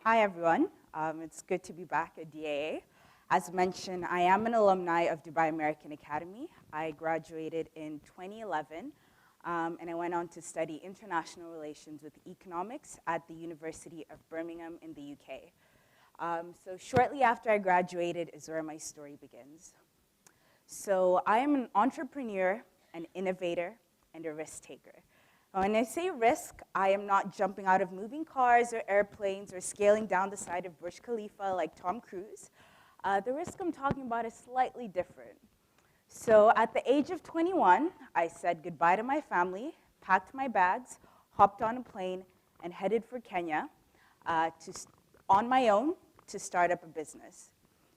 Hi, everyone. It's good to be back at DAA. As mentioned, I am an alumni of Dubai American Academy. I graduated in 2011, and I went on to study international relations with economics at the University of Birmingham in the UK. So shortly after I graduated is where my story begins. So I am an entrepreneur, an innovator, and a risk taker. When I say risk, I am not jumping out of moving cars or airplanes or scaling down the side of Burj Khalifa like Tom Cruise. The risk I'm talking about is slightly different. So at the age of 21, I said goodbye to my family, packed my bags, hopped on a plane, and headed for Kenya on my own to start up a business.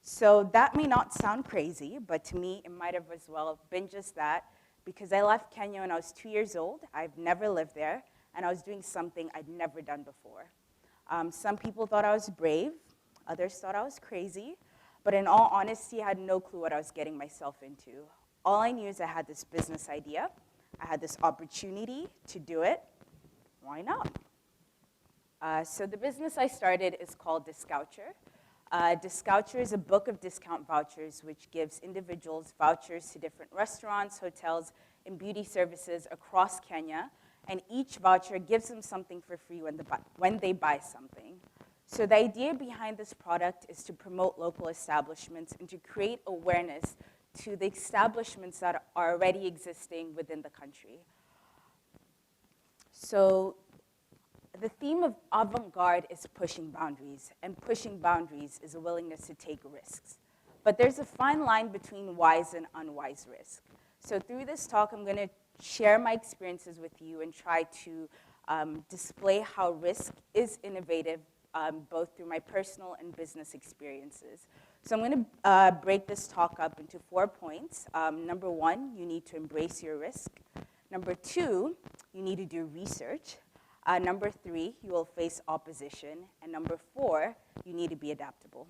So that may not sound crazy, but to me, it might have as well been just that, because I left Kenya when I was 2 years old. I've never lived there, and I was doing something I'd never done before. Some people thought I was brave, others thought I was crazy, but in all honesty, I had no clue what I was getting myself into. All I knew is I had this business idea, I had this opportunity to do it. Why not? So the business I started is called Discoucher. Discoucher is a book of discount vouchers which gives individuals vouchers to different restaurants, hotels, and beauty services across Kenya, and each voucher gives them something for free when they buy something. So the idea behind this product is to promote local establishments and to create awareness to the establishments that are already existing within the country. So the theme of Avant Garde is pushing boundaries, and pushing boundaries is a willingness to take risks. But there's a fine line between wise and unwise risk. So through this talk, I'm going to share my experiences with you and try to display how risk is innovative, both through my personal and business experiences. So I'm going to break this talk up into 4 points. Number 1, you need to embrace your risk. Number 2, you need to do research. Number 3, you will face opposition. And number 4, you need to be adaptable.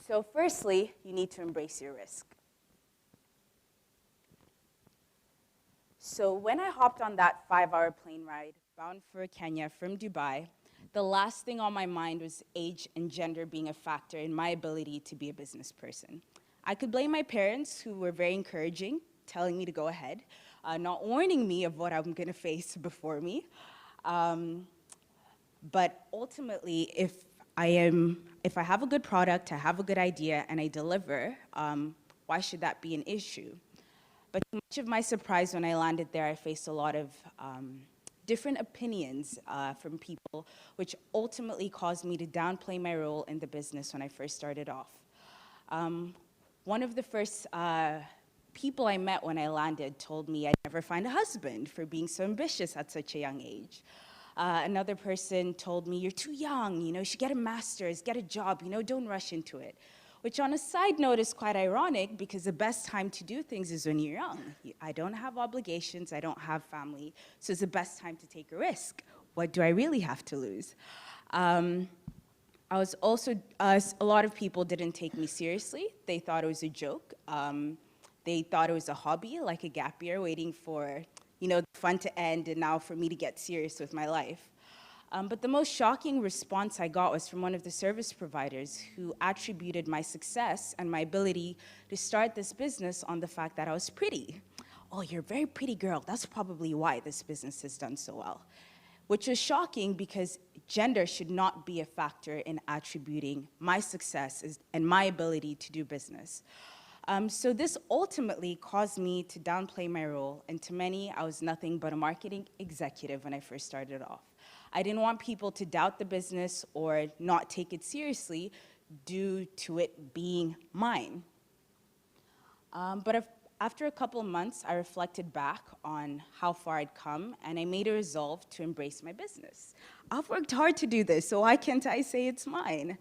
So firstly, you need to embrace your risk. So when I hopped on that 5-hour plane ride bound for Kenya from Dubai, the last thing on my mind was age and gender being a factor in my ability to be a business person. I could blame my parents, who were very encouraging, telling me to go ahead, not warning me of what I'm going to face before me. But ultimately, if I have a good product, I have a good idea, and I deliver, why should that be an issue? But to much of my surprise, when I landed there, I faced a lot of different opinions from people, which ultimately caused me to downplay my role in the business when I first started off. One of the first people I met when I landed told me I'd never find a husband for being so ambitious at such a young age. Another person told me, you're too young, you should get a master's, get a job, don't rush into it. Which on a side note is quite ironic, because the best time to do things is when you're young. I don't have obligations, I don't have family, so it's the best time to take a risk. What do I really have to lose? I was also, a lot of people didn't take me seriously. They thought it was a joke. They thought it was a hobby, like a gap year, waiting for the fun to end and now for me to get serious with my life. But the most shocking response I got was from one of the service providers, who attributed my success and my ability to start this business on the fact that I was pretty. Oh, you're a very pretty girl. That's probably why this business has done so well. Which was shocking, because gender should not be a factor in attributing my success and my ability to do business. So this ultimately caused me to downplay my role, and to many, I was nothing but a marketing executive when I first started off. I didn't want people to doubt the business or not take it seriously due to it being mine. But after a couple of months, I reflected back on how far I'd come, and I made a resolve to embrace my business. I've worked hard to do this, so why can't I say it's mine?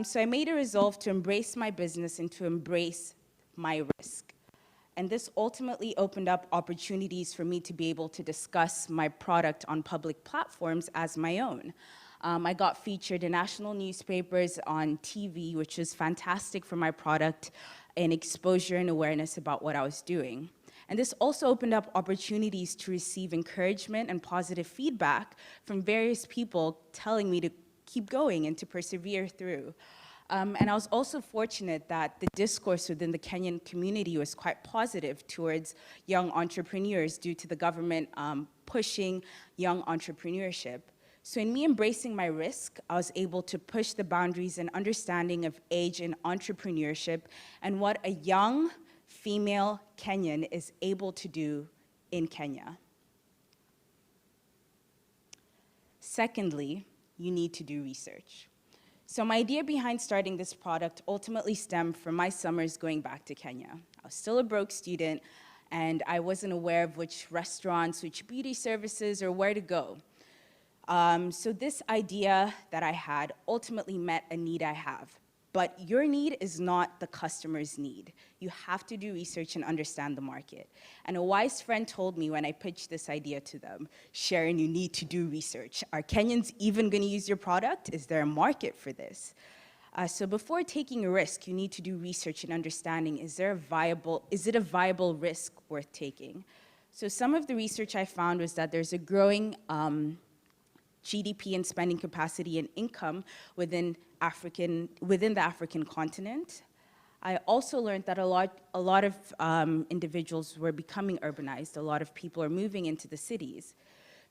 So I made a resolve to embrace my business and to embrace my risk. And this ultimately opened up opportunities for me to be able to discuss my product on public platforms as my own. I got featured in national newspapers, on TV, which was fantastic for my product and exposure and awareness about what I was doing. And this also opened up opportunities to receive encouragement and positive feedback from various people telling me to keep going and to persevere through. And I was also fortunate that the discourse within the Kenyan community was quite positive towards young entrepreneurs due to the government pushing young entrepreneurship. So in me embracing my risk, I was able to push the boundaries and understanding of age in entrepreneurship and what a young female Kenyan is able to do in Kenya. Secondly, you need to do research. So my idea behind starting this product ultimately stemmed from my summers going back to Kenya. I was still a broke student, and I wasn't aware of which restaurants, which beauty services, or where to go. So this idea that I had ultimately met a need I have. But your need is not the customer's need. You have to do research and understand the market. And a wise friend told me when I pitched this idea to them, Sharon, you need to do research. Are Kenyans even going to use your product? Is there a market for this? So before taking a risk, you need to do research and understanding, is it a viable risk worth taking? So some of the research I found was that there's a growing GDP and spending capacity and income within the African continent. I also learned that a lot of individuals were becoming urbanized. A lot of people are moving into the cities.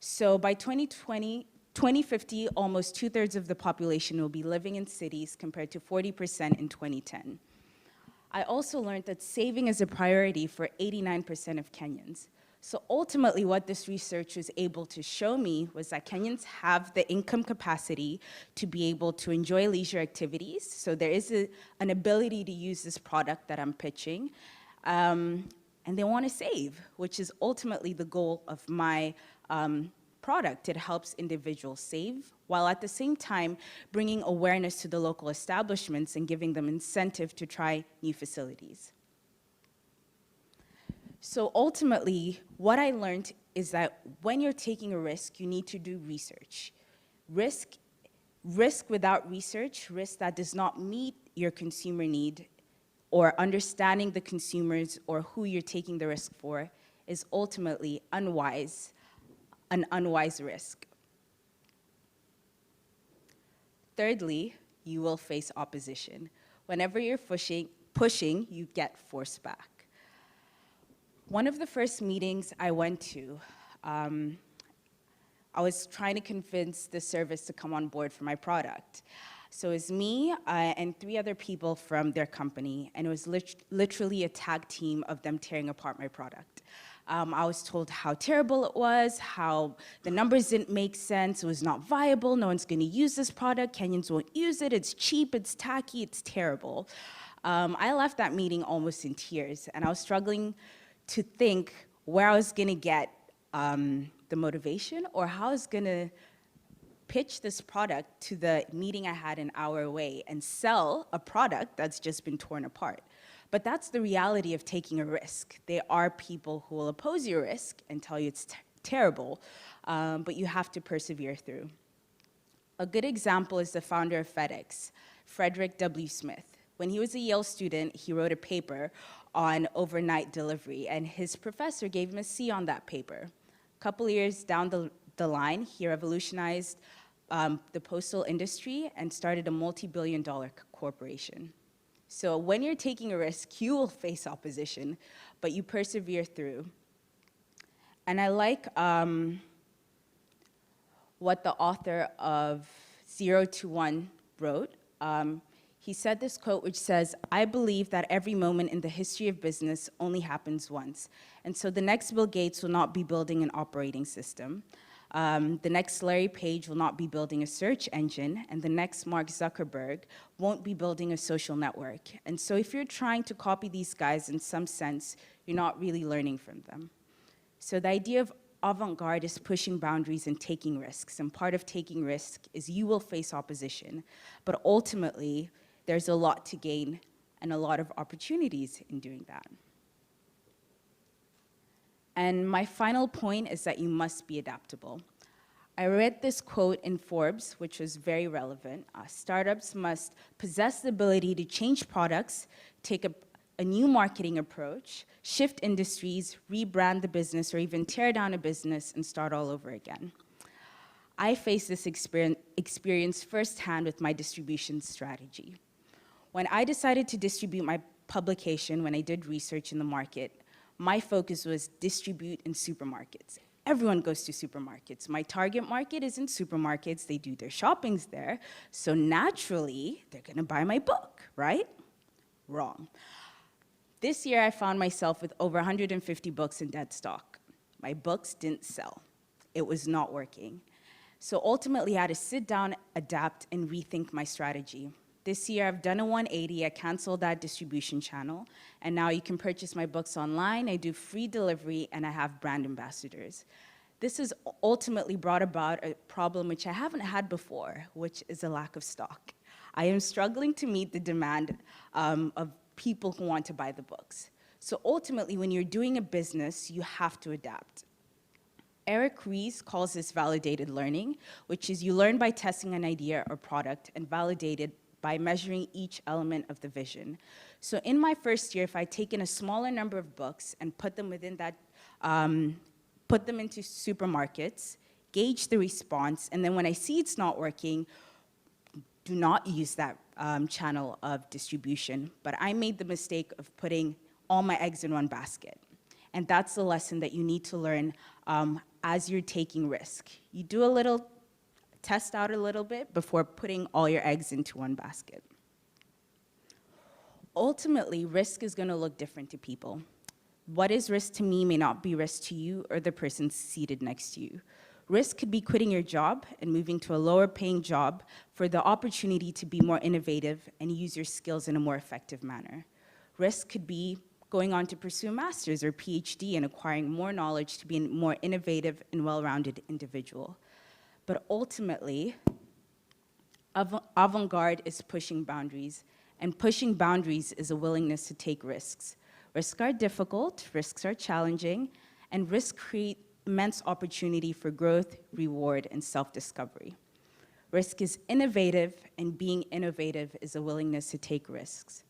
So by 2050, almost 2/3 of the population will be living in cities compared to 40% in 2010. I also learned that saving is a priority for 89% of Kenyans. So ultimately, what this research was able to show me was that Kenyans have the income capacity to be able to enjoy leisure activities. So there is an ability to use this product that I'm pitching. And they want to save, which is ultimately the goal of my product. It helps individuals save, while at the same time bringing awareness to the local establishments and giving them incentive to try new facilities. So ultimately, what I learned is that when you're taking a risk, you need to do research. Risk without research, risk that does not meet your consumer need or understanding the consumers or who you're taking the risk for, is ultimately an unwise risk. Thirdly, you will face opposition. Whenever you're pushing, you get forced back. One of the first meetings I went to, I was trying to convince the service to come on board for my product. So it was me and 3 other people from their company, and it was literally a tag team of them tearing apart my product. I was told how terrible it was, how the numbers didn't make sense, it was not viable, no one's gonna use this product, Kenyans won't use it, it's cheap, it's tacky, it's terrible. I left that meeting almost in tears, and I was struggling to think where I was gonna get the motivation or how I was gonna pitch this product to the meeting I had an hour away and sell a product that's just been torn apart. But that's the reality of taking a risk. There are people who will oppose your risk and tell you it's terrible, but you have to persevere through. A good example is the founder of FedEx, Frederick W. Smith. When he was a Yale student, he wrote a paper on overnight delivery, and his professor gave him a C on that paper. A couple years down the line, he revolutionized the postal industry and started a multi-billion-dollar corporation. So when you're taking a risk, you will face opposition, but you persevere through. And I like what the author of 0 to 1 wrote. He said this quote which says, "I believe that every moment in the history of business only happens once. And so the next Bill Gates will not be building an operating system. The next Larry Page will not be building a search engine, and the next Mark Zuckerberg won't be building a social network. And so if you're trying to copy these guys in some sense, you're not really learning from them." So the idea of Avant Garde is pushing boundaries and taking risks, and part of taking risk is you will face opposition, but ultimately, there's a lot to gain and a lot of opportunities in doing that. And my final point is that you must be adaptable. I read this quote in Forbes, which was very relevant. Startups must possess the ability to change products, take a new marketing approach, shift industries, rebrand the business, or even tear down a business and start all over again. I faced this experience firsthand with my distribution strategy. When I decided to distribute my publication, when I did research in the market, my focus was distribute in supermarkets. Everyone goes to supermarkets. My target market is in supermarkets. They do their shoppings there. So naturally, they're gonna buy my book, right? Wrong. This year, I found myself with over 150 books in dead stock. My books didn't sell. It was not working. So ultimately, I had to sit down, adapt, and rethink my strategy. This year, I've done a 180. I canceled that distribution channel, and now you can purchase my books online. I do free delivery, and I have brand ambassadors. This has ultimately brought about a problem which I haven't had before, which is a lack of stock. I am struggling to meet the demand of people who want to buy the books. So ultimately, when you're doing a business, you have to adapt. Eric Ries calls this validated learning, which is you learn by testing an idea or product and validate it by measuring each element of the vision. So in my first year, if I'd taken a smaller number of books and put them within that, put them into supermarkets, gauge the response, and then when I see it's not working, do not use that channel of distribution. But I made the mistake of putting all my eggs in one basket. And that's the lesson that you need to learn as you're taking risk. You do a little, test out a little bit before putting all your eggs into one basket. Ultimately, risk is gonna look different to people. What is risk to me may not be risk to you or the person seated next to you. Risk could be quitting your job and moving to a lower paying job for the opportunity to be more innovative and use your skills in a more effective manner. Risk could be going on to pursue a master's or PhD and acquiring more knowledge to be a more innovative and well-rounded individual. But ultimately, Avant Garde is pushing boundaries, and pushing boundaries is a willingness to take risks. Risks are difficult, risks are challenging, and risks create immense opportunity for growth, reward, and self-discovery. Risk is innovative, and being innovative is a willingness to take risks.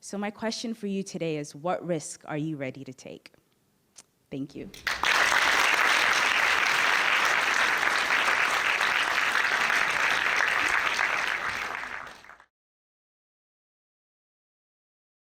So my question for you today is, what risk are you ready to take? Thank you.